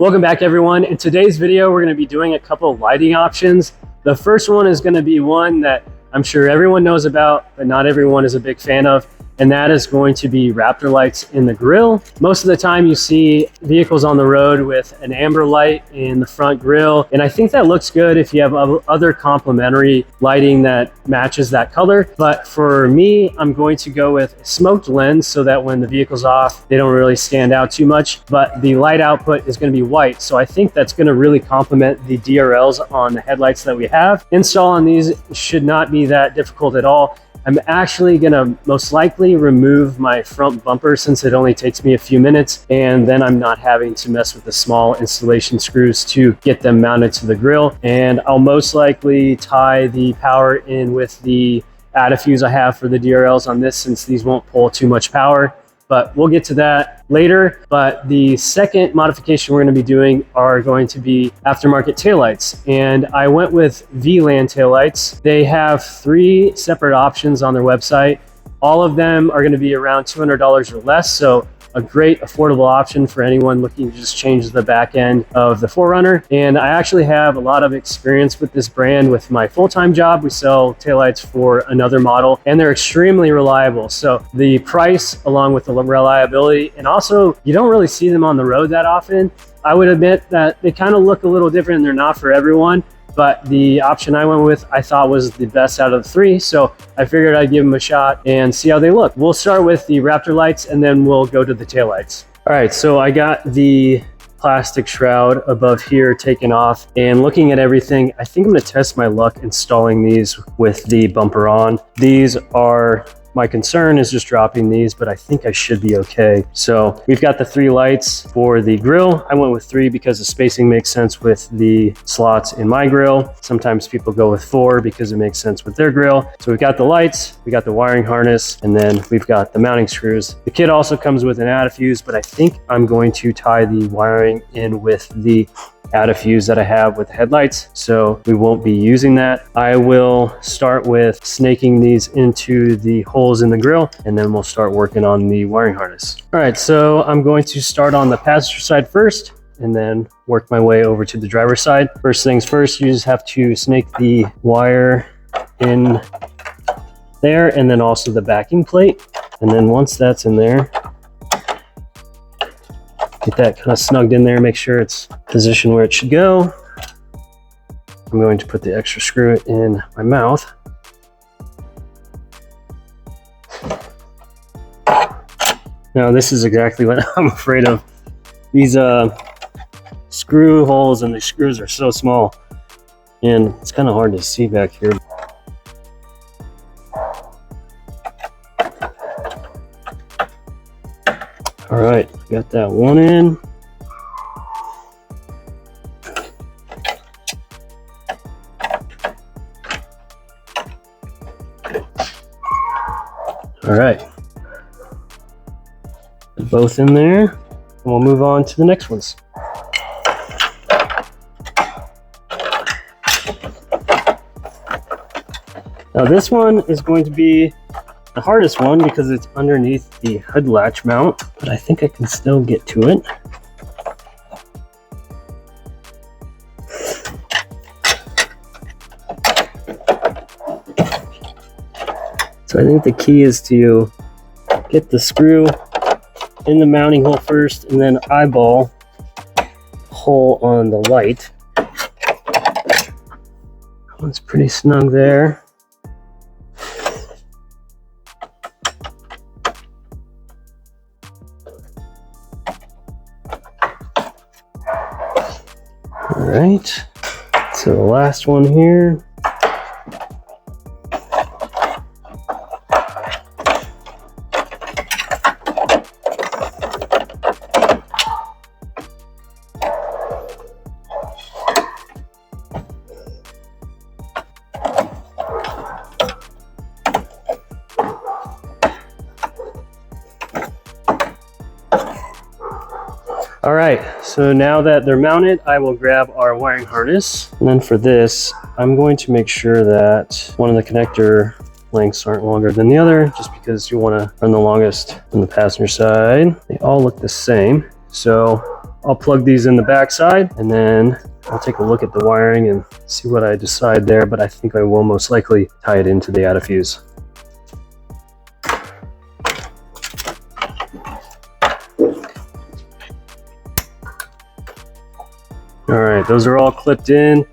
Welcome back everyone. In today's video, we're going to be doing a couple of lighting options. The first one is going to be one that I'm sure everyone knows about, but not everyone is a big fan of. And that is going to be Raptor lights in the grille. Most of the time you see vehicles on the road with an amber light in the front grille. And I think that looks good if you have other complementary lighting that matches that color. But for me, I'm going to go with a smoked lens so that when the vehicle's off, they don't really stand out too much. But the light output is going to be white. So I think that's going to really complement the DRLs on the headlights that we have. Installing these should not be that difficult at all. I'm actually gonna most likely remove my front bumper since it only takes me a few minutes, and then I'm not having to mess with the small installation screws to get them mounted to the grille. And I'll most likely tie the power in with the add-a-fuse I have for the DRLs on this, since these won't pull too much power. But we'll get to that later. But the second modification we're going to be doing are going to be aftermarket taillights. And I went with VLAND Taillights. They have 3 separate options on their website. All of them are going to be around $200 or less. So a great affordable option for anyone looking to just change the back end of the 4Runner. And I actually have a lot of experience with this brand with my full-time job. We sell taillights for another model and they're extremely reliable. So the price along with the reliability, and also you don't really see them on the road that often. I would admit that they kind of look a little different and they're not for everyone. But the option I went with, I thought was the best out of the 3. So I figured I'd give them a shot and see how they look. We'll start with the Raptor lights and then we'll go to the tail lights. All right, so I got the plastic shroud above here taken off, and looking at everything, I think I'm gonna test my luck installing these with the bumper on. These are, my concern is just dropping these, but I think I should be okay. So we've got the 3 lights for the grille. I went with 3 because the spacing makes sense with the slots in my grille. Sometimes people go with 4 because it makes sense with their grille. So we've got the lights, we got the wiring harness, and then we've got the mounting screws. The kit also comes with an add-a-fuse, but I think I'm going to tie the wiring in with the add-a-fuse that I have with the headlights, so we won't be using that. I will start with snaking these into the holes in the grille, and then we'll start working on the wiring harness. All right, so I'm going to start on the passenger side first and then work my way over to the driver's side. First things first, you just have to snake the wire in there and then also the backing plate. And then once that's in there, get that kind of snugged in there, make sure it's positioned where it should go. I'm going to put the extra screw in my mouth. Now this is exactly what I'm afraid of. These screw holes and the screws are so small and it's kind of hard to see back here. All right, got that one in. All right, both in there, and we'll move on to the next ones. Now this one is going to be the hardest one because it's underneath the hood latch mount, but I think I can still get to it. So I think the key is to get the screw in the mounting hole first and then eyeball hole on the light. That one's pretty snug there. All right, so the last one here. All right, so now that they're mounted, I will grab our wiring harness. And then for this, I'm going to make sure that one of the connector lengths aren't longer than the other, just because you want to run the longest on the passenger side. They all look the same. So I'll plug these in the back side, and then I'll take a look at the wiring and see what I decide there, but I think I will most likely tie it into the out-of-fuse. All right, those are all clipped in,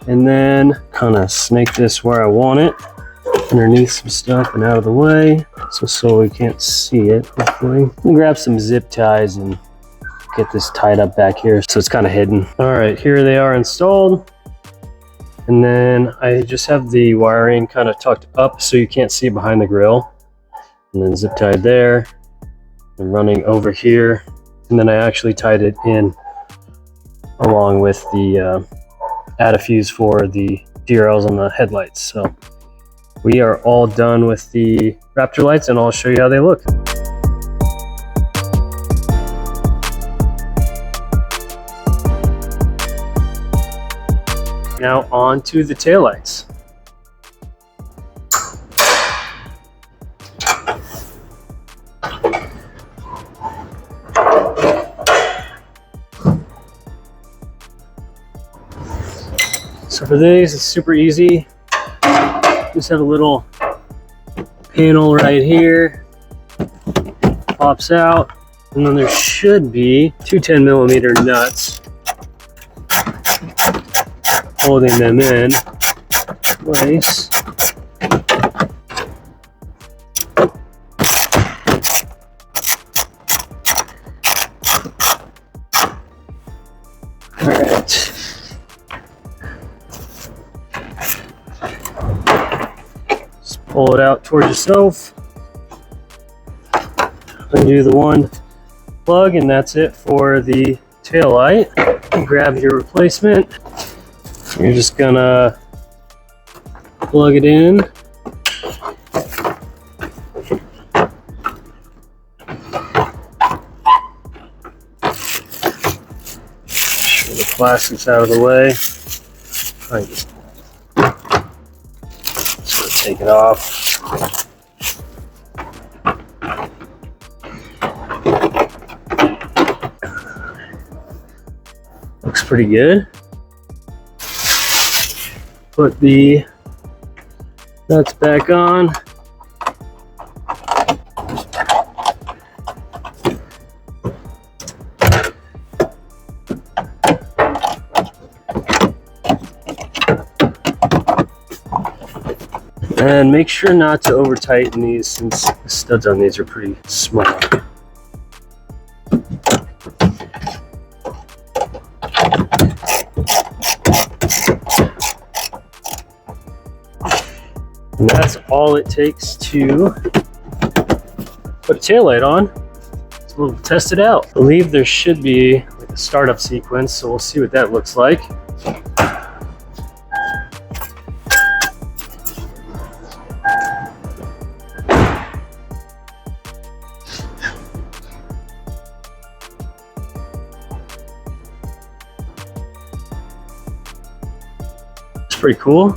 and then kind of snake this where I want it, underneath some stuff and out of the way, so we can't see it, hopefully. I'm gonna grab some zip ties and get this tied up back here so it's kind of hidden. All right, here they are installed. And then I just have the wiring kind of tucked up so you can't see behind the grill. And then zip tied there and running over here. And then I actually tied it in along with the out-of-fuse for the DRLs on the headlights. So we are all done with the Raptor lights, and I'll show you how they look. Now on to the taillights. So for these, it's super easy. Just have a little panel right here, pops out, and then there should be two 10mm nuts holding them in place. All right. Just pull it out towards yourself. Undo the one plug, and that's it for the tail light. Grab your replacement. You're just gonna plug it in. Sure the plastic's out of the way. I just sort of take it off. Looks pretty good. Put the nuts back on. And make sure not to over tighten these, since the studs on these are pretty small. And that's all it takes to put a taillight on. So we'll test it out. I believe there should be like a startup sequence, so we'll see what that looks like. It's pretty cool.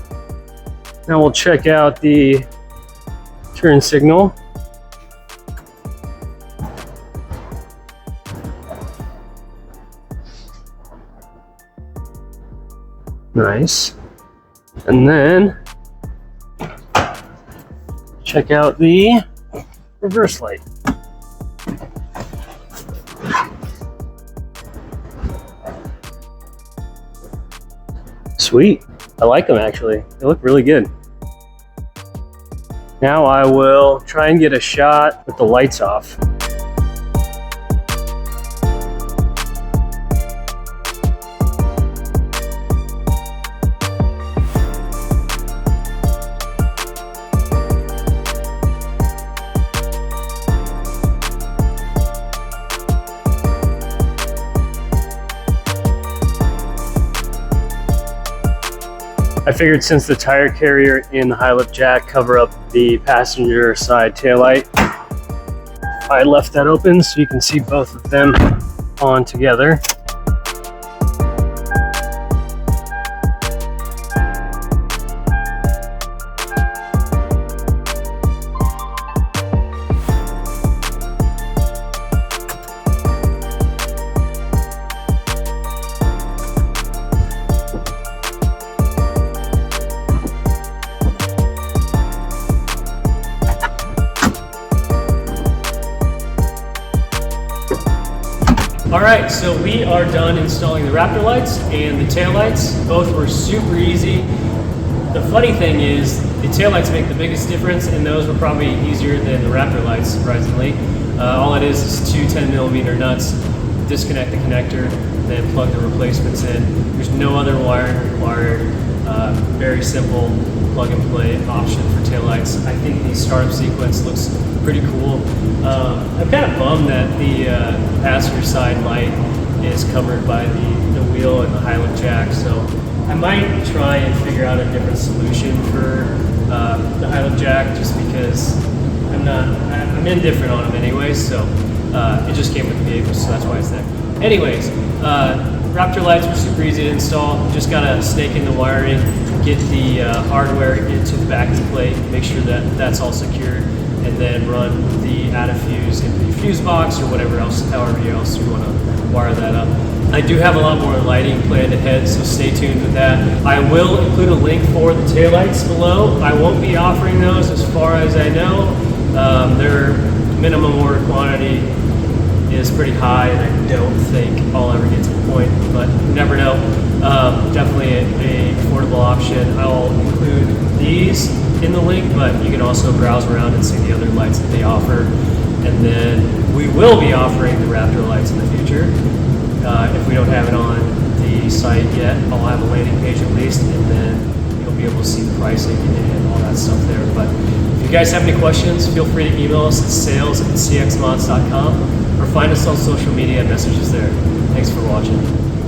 Now we'll check out the turn signal. Nice. And then check out the reverse light. Sweet. I like them actually. They look really good. Now I will try and get a shot with the lights off. I figured since the tire carrier and the high lip jack cover up the passenger side taillight, I left that open so you can see both of them on together. right, so we are done installing the Raptor lights and the tail lights. Both were super easy. The funny thing is, the tail lights make the biggest difference, and those were probably easier than the Raptor lights, surprisingly. All it is 2 10mm nuts, disconnect the connector, then plug the replacements in. There's no other wiring required. Very simple plug and play option for taillights. I think the startup sequence looks pretty cool. I'm kind of bummed that the passenger side light is covered by the wheel and the high lift jack, so I might try and figure out a different solution for the high lift jack, just because I'm indifferent on them anyways, so it just came with the vehicle, so that's why it's there. Anyways, Raptor lights were super easy to install. You just gotta snake in the wiring, get the hardware into the back of the plate, make sure that that's all secured, and then run the add a fuse into the fuse box or whatever else, however else you want to wire that up. I do have a lot more lighting planned ahead, so stay tuned with that. I will include a link for the taillights below. I won't be offering those as far as I know. Their minimum order quantity is pretty high, and I don't think I'll ever get to the point, but you never know. Definitely a affordable option. I'll include these in the link, but you can also browse around and see the other lights that they offer. And then we will be offering the Raptor lights in the future. If we don't have it on the site yet, I'll have a landing page at least, and then you'll be able to see the pricing and all that stuff there. But if you guys have any questions, feel free to email us at sales@cxmods.com or find us on social media and message us there. Thanks for watching.